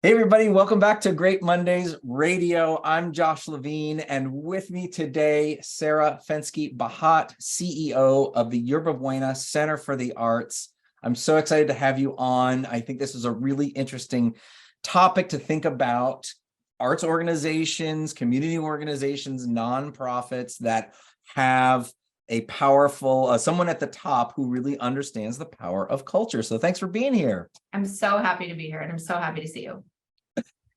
Hey everybody, welcome back to Great Mondays Radio. I'm Josh Levine, and with me today, Sarah Fenske Bahat, CEO of the Yerba Buena Center for the Arts. I'm so excited to have you on. I think this is a really interesting topic to think about. Arts organizations, community organizations, nonprofits that have a powerful, someone at the top who really understands the power of culture. So thanks for being here. I'm so happy to be here, and I'm so happy to see you.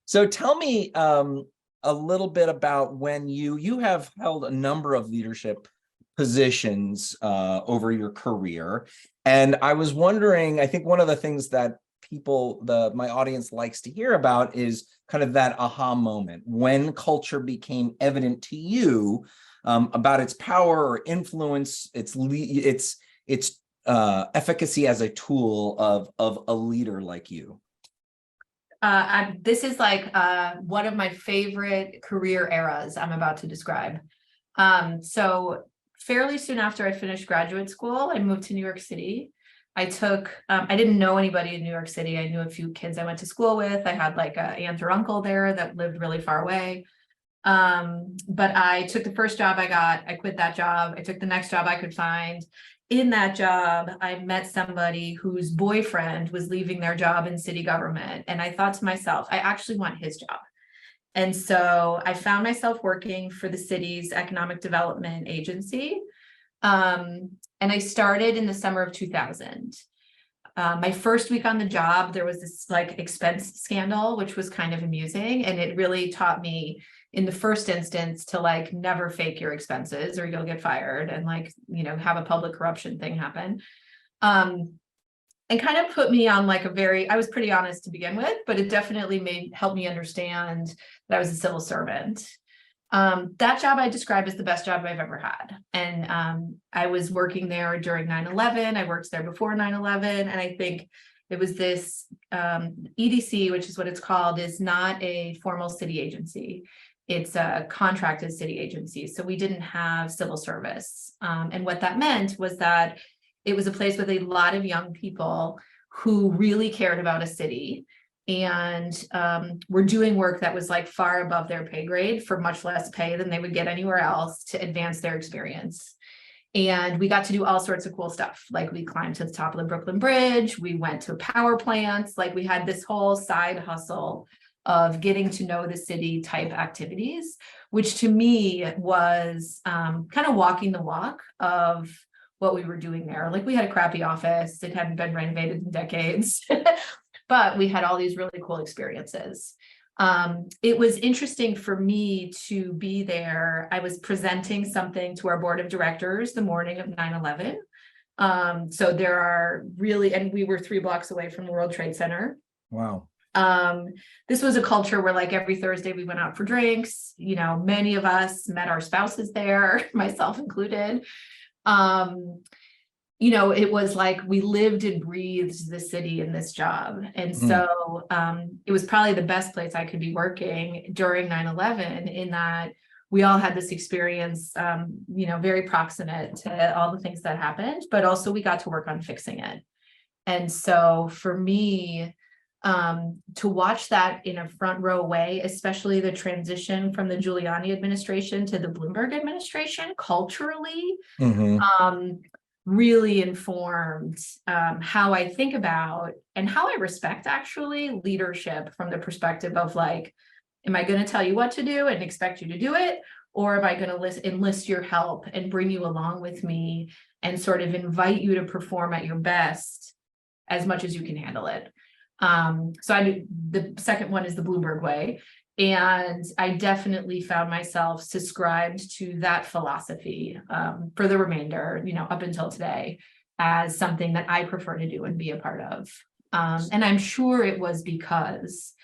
So tell me a little bit about when you have held a number of leadership positions over your career. And I was wondering, I think one of the things that my audience likes to hear about is kind of that aha moment when culture became evident to you about its power or influence, its efficacy as a tool of a leader like you. This is like one of my favorite career eras I'm about to describe. So fairly soon after I finished graduate school, I moved to New York City. I didn't know anybody in New York City. I knew a few kids I went to school with. I had like an aunt or uncle there that lived really far away. But I took the first job I got. I quit that job. I took the next job I could find. In that job, I met somebody whose boyfriend was leaving their job in city government. And I thought to myself, I actually want his job. And so I found myself working for the city's economic development agency. And I started in the summer of 2000. My first week on the job, there was this like expense scandal, which was kind of amusing. And it really taught me in the first instance to like never fake your expenses or you'll get fired and like, have a public corruption thing happen. And kind of put me on like I was pretty honest to begin with, but it definitely helped me understand that I was a civil servant. That job I describe as the best job I've ever had. And I was working there during 9/11. I worked there before 9/11. And I think it was this EDC, which is what it's called, is not a formal city agency. It's a contracted city agency. So we didn't have civil service. And what that meant was that it was a place with a lot of young people who really cared about a city and were doing work that was like far above their pay grade for much less pay than they would get anywhere else to advance their experience. And we got to do all sorts of cool stuff. Like we climbed to the top of the Brooklyn Bridge. We went to power plants. Like we had this whole side hustle of getting to know the city type activities, which to me was kind of walking the walk of what we were doing there. Like we had a crappy office. It hadn't been renovated in decades, but we had all these really cool experiences. It was interesting for me to be there. I was presenting something to our board of directors the morning of 9/11. So there are really, and we were 3 blocks away from the World Trade Center. Wow. This was a culture where like every Thursday we went out for drinks. Many of us met our spouses there, myself included. It was like we lived and breathed the city in this job. And so it was probably the best place I could be working during 9/11 in that we all had this experience, very proximate to all the things that happened, but also we got to work on fixing it. And so for me, to watch that in a front row way, especially the transition from the Giuliani administration to the Bloomberg administration culturally, really informed how I think about and how I respect actually leadership from the perspective of like, am I going to tell you what to do and expect you to do it? Or am I going to enlist your help and bring you along with me and sort of invite you to perform at your best as much as you can handle it? So the second one is the Bloomberg way. And I definitely found myself subscribed to that philosophy for the remainder, up until today, as something that I prefer to do and be a part of. And I'm sure it was because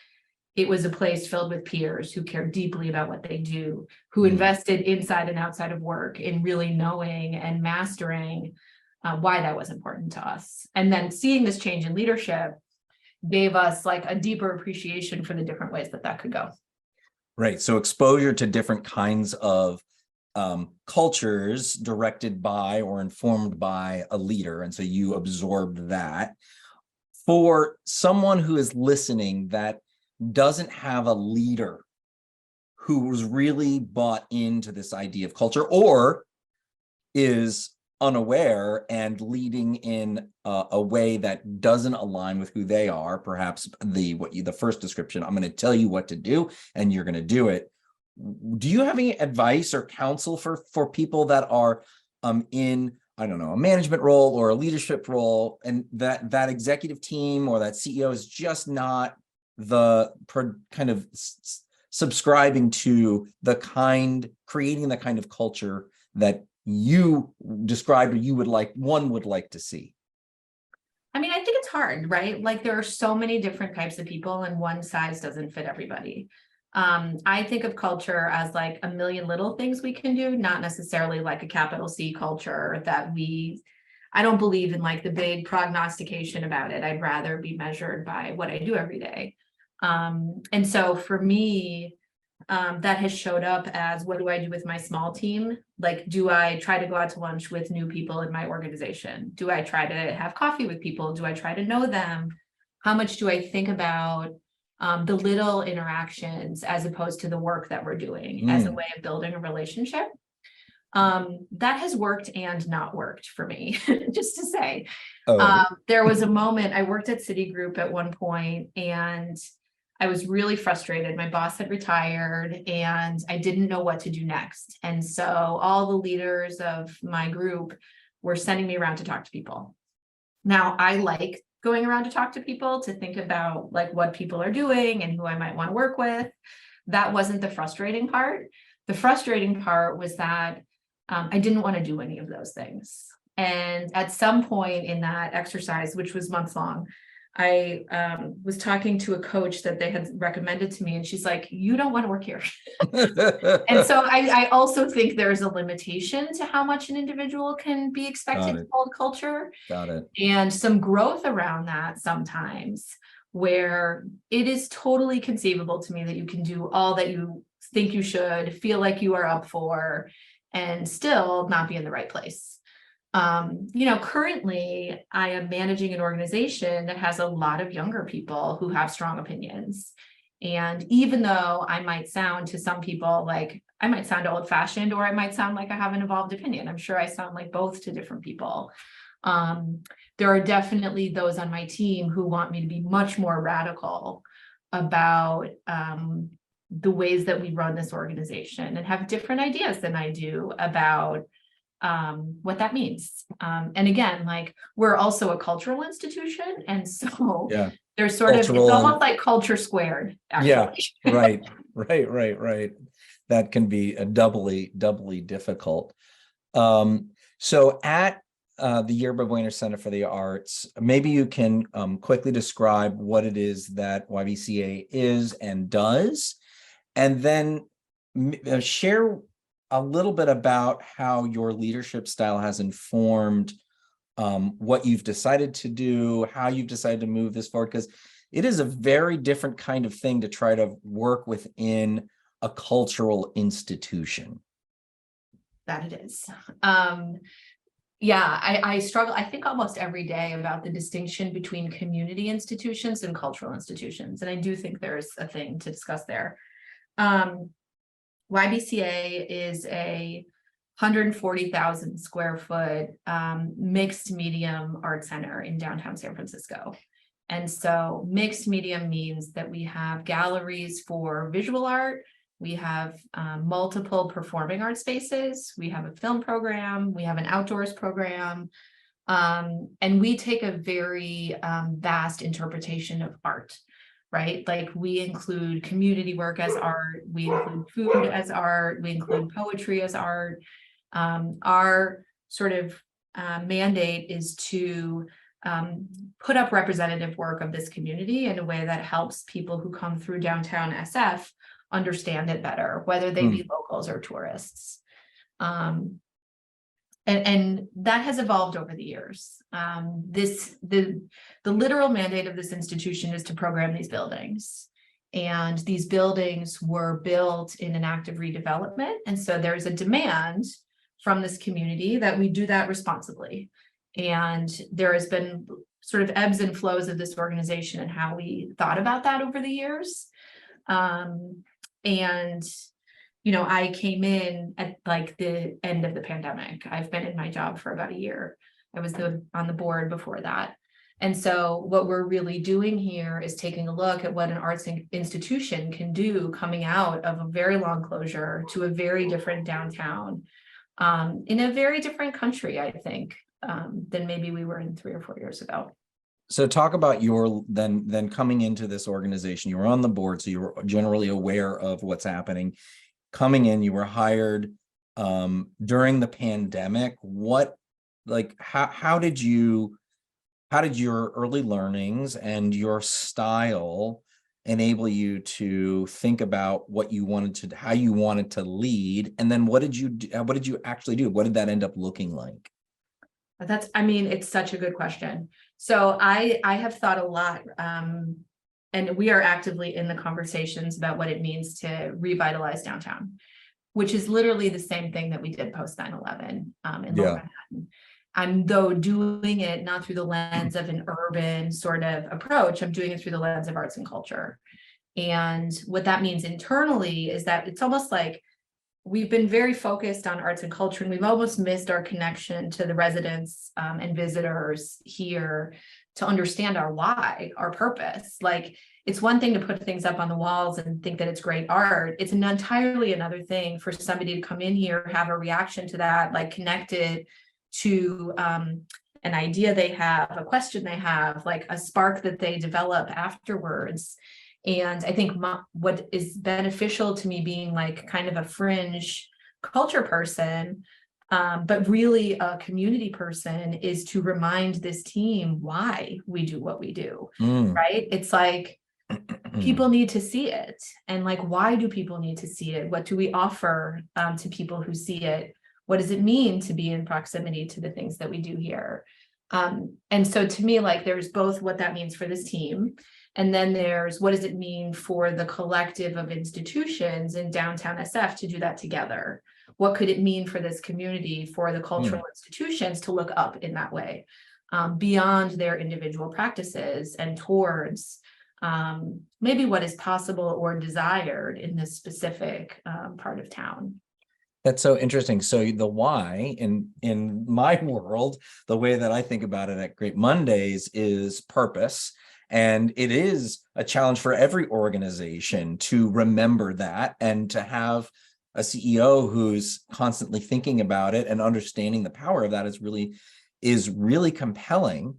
it was a place filled with peers who cared deeply about what they do, who invested inside and outside of work in really knowing and mastering why that was important to us. And then seeing this change in leadership gave us like a deeper appreciation for the different ways that could go. Right. So exposure to different kinds of cultures directed by or informed by a leader. And so you absorbed that. For someone who is listening that doesn't have a leader who's really bought into this idea of culture, or is unaware and leading in a way that doesn't align with who they are, perhaps the first description, I'm going to tell you what to do and you're going to do it. Do you have any advice or counsel for people that are in, I don't know, a management role or a leadership role, and that executive team or that CEO is just not the kind of subscribing to creating the kind of culture that you described or one would like to see? I mean, I think it's hard, right? Like there are so many different types of people and one size doesn't fit everybody. I think of culture as like a million little things we can do, not necessarily like a capital C culture I don't believe in like the big prognostication about it. I'd rather be measured by what I do every day. And so for me, that has showed up as, what do I do with my small team? Like, do I try to go out to lunch with new people in my organization? Do I try to have coffee with people? Do I try to know them? How much do I think about the little interactions as opposed to the work that we're doing as a way of building a relationship? That has worked and not worked for me, just to say. There was a moment I worked at Citigroup at one point and I was really frustrated. My boss had retired and I didn't know what to do next. And so all the leaders of my group were sending me around to talk to people. Now, I like going around to talk to people, to think about like what people are doing and who I might want to work with. That wasn't the frustrating part. The frustrating part was that I didn't want to do any of those things. And at some point in that exercise, which was months long, I was talking to a coach that they had recommended to me, and she's like, you don't want to work here. And so I also think there's a limitation to how much an individual can be expected to hold culture. Got it. And some growth around that sometimes, where it is totally conceivable to me that you can do all that you think you should, feel like you are up for, and still not be in the right place. Currently I am managing an organization that has a lot of younger people who have strong opinions. And even though I might sound to some people like I might sound old fashioned, or I might sound like I have an evolved opinion, I'm sure I sound like both to different people. There are definitely those on my team who want me to be much more radical about the ways that we run this organization, and have different ideas than I do about what that means. And again, like we're also a cultural institution. And so there's sort of, it's almost like culture squared, actually. Yeah, right. That can be a doubly difficult. So at the Yerba Buena Center for the Arts, maybe you can quickly describe what it is that YBCA is and does, and then share a little bit about how your leadership style has informed what you've decided to do, how you've decided to move this forward, because it is a very different kind of thing to try to work within a cultural institution. That it is. I struggle, I think almost every day about the distinction between community institutions and cultural institutions. And I do think there's a thing to discuss there. YBCA is a 140,000 square foot mixed medium art center in downtown San Francisco. And so mixed medium means that we have galleries for visual art, we have multiple performing art spaces, we have a film program, we have an outdoors program, and we take a very vast interpretation of art. Right? Like we include community work as art, we include food as art, we include poetry as art. Our sort of mandate is to put up representative work of this community in a way that helps people who come through downtown SF understand it better, whether they be locals or tourists. And that has evolved over the years. The literal mandate of this institution is to program these buildings. And these buildings were built in an active redevelopment. And so there's a demand from this community that we do that responsibly. And there has been sort of ebbs and flows of this organization and how we thought about that over the years. And I came in at like the end of the pandemic. I've been in my job for about a year. I was on the board before that. And so what we're really doing here is taking a look at what an arts institution can do coming out of a very long closure to a very different downtown, in a very different country, I think, than maybe we were in 3 or 4 years ago. So talk about your then coming into this organization. You were on the board, so you were generally aware of what's happening. Coming in, you were hired during the pandemic. How did your early learnings and your style enable you to think about how you wanted to lead? And then what did you actually do? What did that end up looking like? It's such a good question. So I have thought a lot, and we are actively in the conversations about what it means to revitalize downtown, which is literally the same thing that we did post 9/11 in Lower Manhattan. I'm though doing it not through the lens of an urban sort of approach. I'm doing it through the lens of arts and culture. And what that means internally is that it's almost like we've been very focused on arts and culture, and we've almost missed our connection to the residents and visitors here to understand our why, our purpose. Like, it's one thing to put things up on the walls and think that it's great art. It's entirely another thing for somebody to come in here, have a reaction to that, like connected to an idea they have, a question they have, like a spark that they develop afterwards. And I think what is beneficial to me being like kind of a fringe culture person, but really a community person, is to remind this team why we do what we do, right? It's like people need to see it. And like, why do people need to see it? What do we offer to people who see it? What does it mean to be in proximity to the things that we do here? And so to me, like, there's both what that means for this team, and then there's what does it mean for the collective of institutions in downtown SF to do that together? What could it mean for this community, for the cultural institutions to look up in that way, beyond their individual practices and towards maybe what is possible or desired in this specific part of town? That's so interesting. So the why in my world, the way that I think about it at Great Mondays is purpose. And it is a challenge for every organization to remember that, and to have a CEO who's constantly thinking about it and understanding the power of that is really compelling.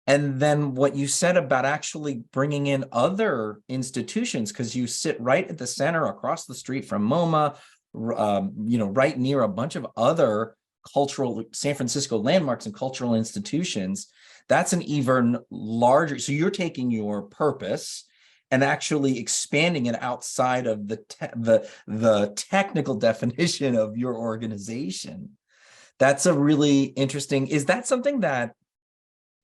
And then what you said about actually bringing in other institutions, because you sit right at the center across the street from MoMA, right near a bunch of other cultural San Francisco landmarks and cultural institutions. That's an even larger. So you're taking your purpose and actually expanding it outside of the technical definition of your organization. That's a really interesting. Is that something that,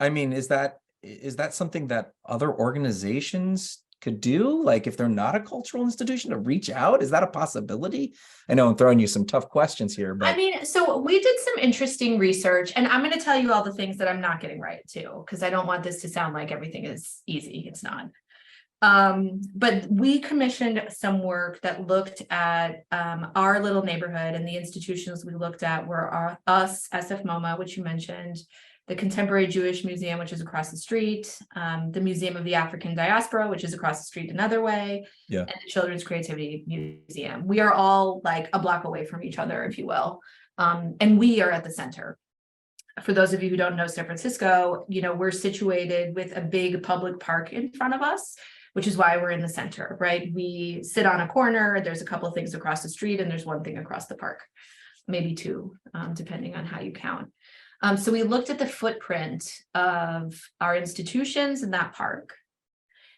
is that something that other organizations could do? Like, if they're not a cultural institution, to reach out? Is that a possibility? I know I'm throwing you some tough questions here, but so we did some interesting research, and I'm going to tell you all the things that I'm not getting right too, because I don't want this to sound like everything is easy. It's not. But we commissioned some work that looked at our little neighborhood, and the institutions we looked at were us, SF MoMA, which you mentioned, the Contemporary Jewish Museum, which is across the street, the Museum of the African Diaspora, which is across the street another way, and the Children's Creativity Museum. We are all like a block away from each other, if you will, and we are at the center. For those of you who don't know San Francisco, we're situated with a big public park in front of us, which is why we're in the center, right? We sit on a corner, there's a couple of things across the street, and there's one thing across the park, maybe two, depending on how you count. So we looked at the footprint of our institutions in that park,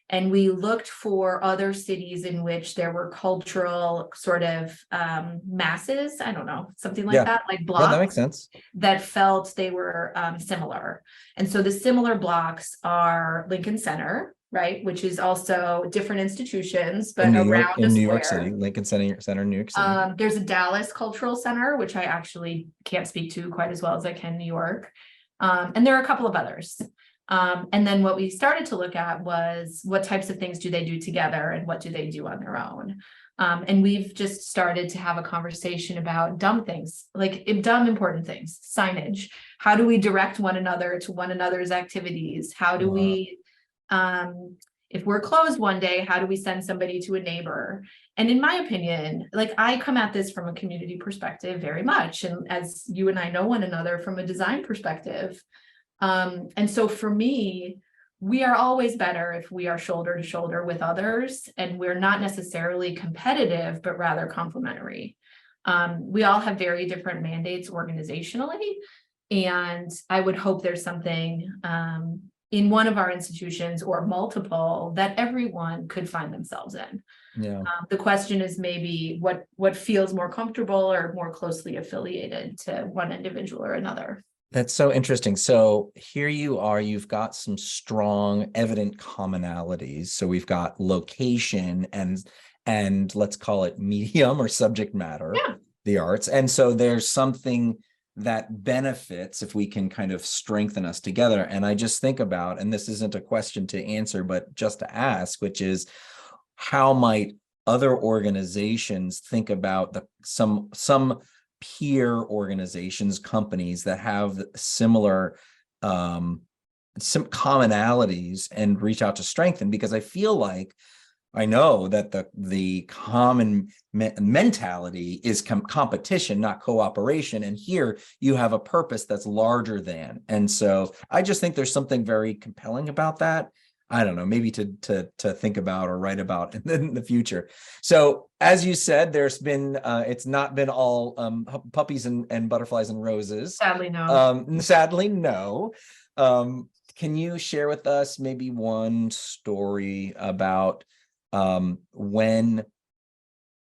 and we looked for other cities in which there were cultural sort of masses, I don't know, something like that, like blocks. Yeah, that makes sense. That felt they were similar. And so the similar blocks are Lincoln Center, right, which is also different institutions, but around in New York City, Lincoln Center, New York City. There's a Dallas Cultural Center, which I actually can't speak to quite as well as I can New York. And there are a couple of others. And then what we started to look at was what types of things do they do together and what do they do on their own. And we've just started to have a conversation about dumb things, like dumb important things, signage. How do we direct one another to one another's activities? How do we, if we're closed one day, how do we send somebody to a neighbor? And in my opinion, like I come at this from a community perspective very much. And as you and I know one another from a design perspective. And so for me, we are always better if we are shoulder to shoulder with others, and we're not necessarily competitive, but rather complementary. We all have very different mandates organizationally, and I would hope there's something in one of our institutions or multiple that everyone could find themselves in. Yeah. The question is maybe what feels more comfortable or more closely affiliated to one individual or another. That's so interesting. So here you are, you've got some strong, evident commonalities. So we've got location and let's call it medium or subject matter, the arts. And so there's something that benefits if we can kind of strengthen us together. And I just think about, and this isn't a question to answer, but just to ask, which is how might other organizations think about some peer organizations, companies that have similar some commonalities and reach out to strengthen? Because I feel like I know that the common mentality is competition, not cooperation. And here you have a purpose that's larger than. And so I just think there's something very compelling about that. I don't know, maybe to think about or write about in the future. So as you said, there's been, it's not been all puppies and butterflies and roses. Sadly, no. Sadly, no. Can you share with us maybe one story about when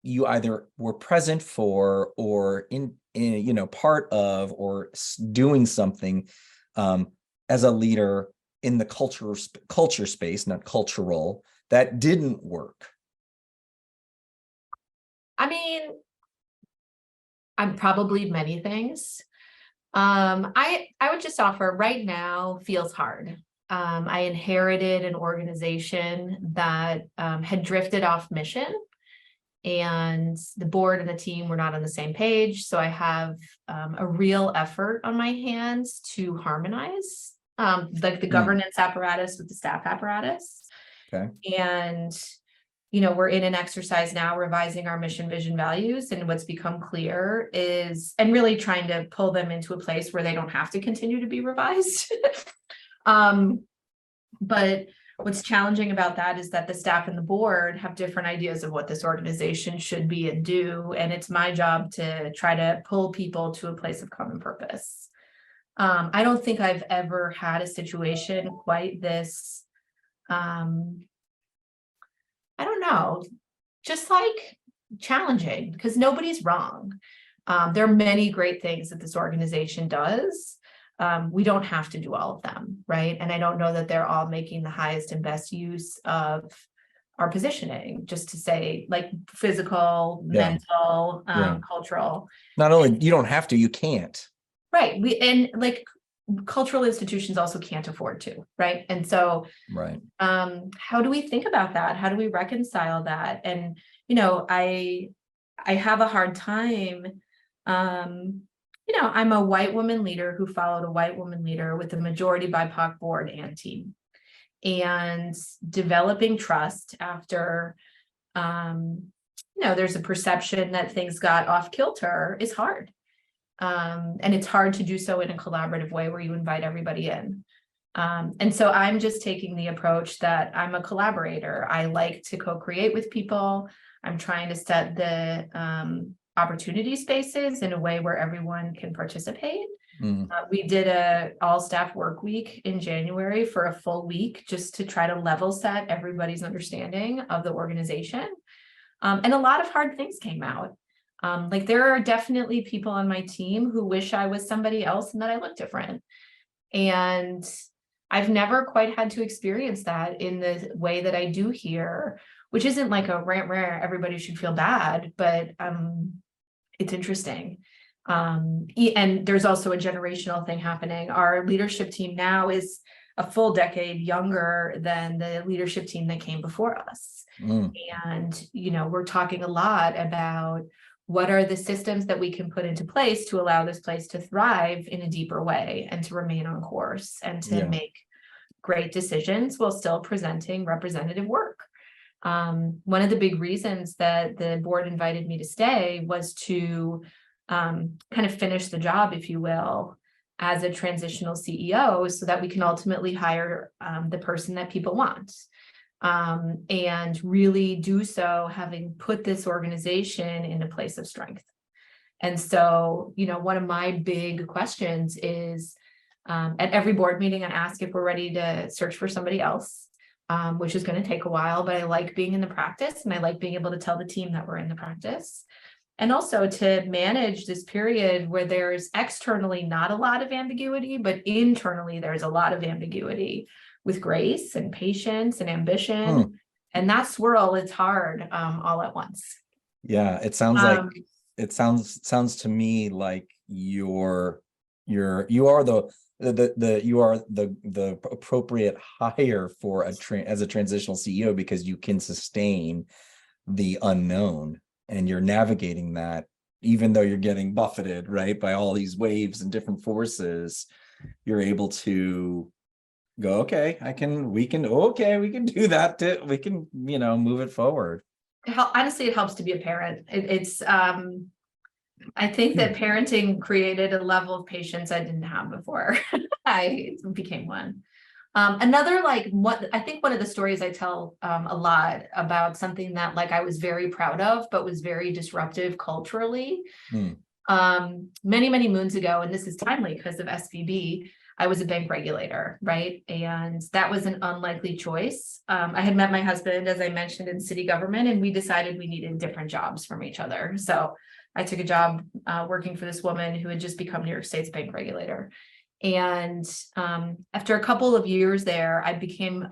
you either were present for or in part of or doing something as a leader in the culture space, not cultural, that didn't work? I mean, I'm probably many things. I would just offer right now feels hard. I inherited an organization that had drifted off mission, and the board and the team were not on the same page. So I have a real effort on my hands to harmonize like the governance apparatus with the staff apparatus. Okay. And, we're in an exercise now revising our mission, vision, values. And what's become clear is, and really trying to pull them into a place where they don't have to continue to be revised. But what's challenging about that is that the staff and the board have different ideas of what this organization should be and do. And it's my job to try to pull people to a place of common purpose. I don't think I've ever had a situation quite this, I don't know, just like challenging, because nobody's wrong. There are many great things that this organization does. We don't have to do all of them, right? And I don't know that they're all making the highest and best use of our positioning, just to say like physical, mental, cultural. Not only you don't have to, you can't. Right. And like cultural institutions also can't afford to, right? And so, right. How do we think about that? How do we reconcile that? And, I have a hard time, I'm a white woman leader who followed a white woman leader with a majority BIPOC board and team, and developing trust after, there's a perception that things got off kilter is hard. And it's hard to do so in a collaborative way where you invite everybody in. And so I'm just taking the approach that I'm a collaborator. I like to co-create with people. I'm trying to set the opportunity spaces in a way where everyone can participate. We did a all staff work week in January for a full week, just to try to level set everybody's understanding of the organization. And a lot of hard things came out. Like there are definitely people on my team who wish I was somebody else and that I look different. And I've never quite had to experience that in the way that I do here, which isn't like a rant rant, everybody should feel bad, but it's interesting. And there's also a generational thing happening. Our leadership team now is a full decade younger than the leadership team that came before us. And, we're talking a lot about what are the systems that we can put into place to allow this place to thrive in a deeper way and to remain on course and to make great decisions while still presenting representative work. One of the big reasons that the board invited me to stay was to kind of finish the job, if you will, as a transitional CEO, so that we can ultimately hire the person that people want. And really do so having put this organization in a place of strength. And so, one of my big questions is, at every board meeting, I ask if we're ready to search for somebody else, which is going to take a while, but I like being in the practice and I like being able to tell the team that we're in the practice. And also to manage this period where there's externally not a lot of ambiguity, but internally there's a lot of ambiguity, with grace and patience and ambition. And that swirl is hard all at once. Yeah, it sounds like it sounds to me like you are the appropriate hire for as a transitional CEO, because you can sustain the unknown and you're navigating that, even though you're getting buffeted, right, by all these waves and different forces. You're able to go, okay, we can do that too. We can, move it forward. Honestly, it helps to be a parent. I think that parenting created a level of patience I didn't have before I became one. Another, I think one of the stories I tell a lot about something that I was very proud of, but was very disruptive culturally. Many, many moons ago, and this is timely because of SVB, I was a bank regulator, right? And that was an unlikely choice. I had met my husband, as I mentioned, in city government, and we decided we needed different jobs from each other. So I took a job working for this woman who had just become New York State's bank regulator. And after a couple of years there, I became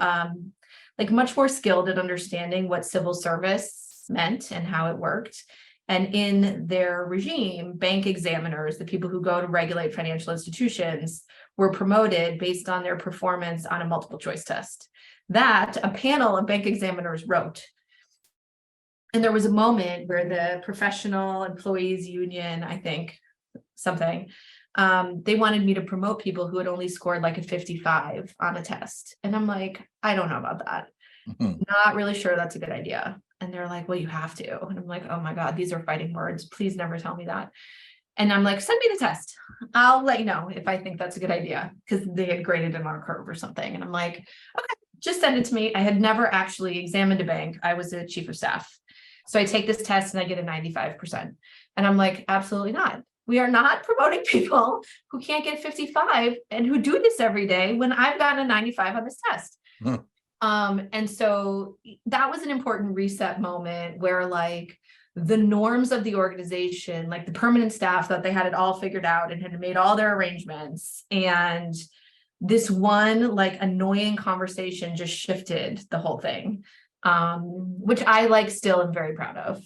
much more skilled at understanding what civil service meant and how it worked. And in their regime, bank examiners, the people who go to regulate financial institutions, were promoted based on their performance on a multiple choice test that a panel of bank examiners wrote. And there was a moment where the professional employees union, I think, they wanted me to promote people who had only scored a 55 on a test. And I'm like, I don't know about that. Not really sure that's a good idea. And they're like, well, you have to. And I'm like, oh my God, these are fighting words. Please never tell me that. And I'm like, send me the test. I'll let you know if I think that's a good idea, because they had graded it on a curve or something. And I'm like, okay, just send it to me. I had never actually examined a bank. I was a chief of staff. So I take this test and I get a 95%. And I'm like, absolutely not. We are not promoting people who can't get 55 and who do this every day when I've gotten a 95 on this test. And so that was an important reset moment where the norms of the organization, the permanent staff, thought they had it all figured out and had made all their arrangements. And this one annoying conversation just shifted the whole thing, which I still am very proud of.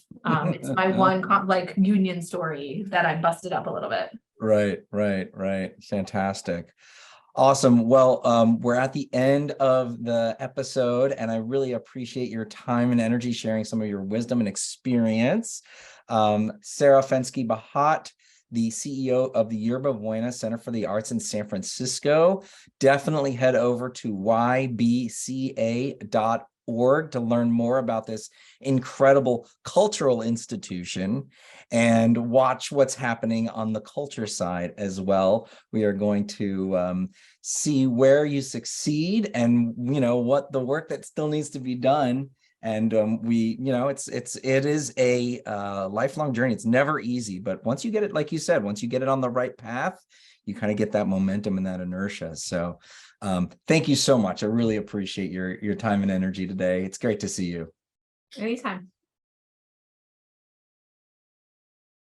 It's my one union story that I busted up a little bit. Right. Fantastic. Awesome. Well, we're at the end of the episode, and I really appreciate your time and energy sharing some of your wisdom and experience. Sarah Fenske Bahat, the CEO of the Yerba Buena Center for the Arts in San Francisco. Definitely head over to YBCA.org to learn more about this incredible cultural institution and watch what's happening on the culture side as well. We are going to see where you succeed and what the work that still needs to be done. And it is a lifelong journey. It's never easy, but once you get it, like you said, once you get it on the right path, you kind of get that momentum and that inertia. So thank you so much. I really appreciate your time and energy today. It's great to see you. Anytime.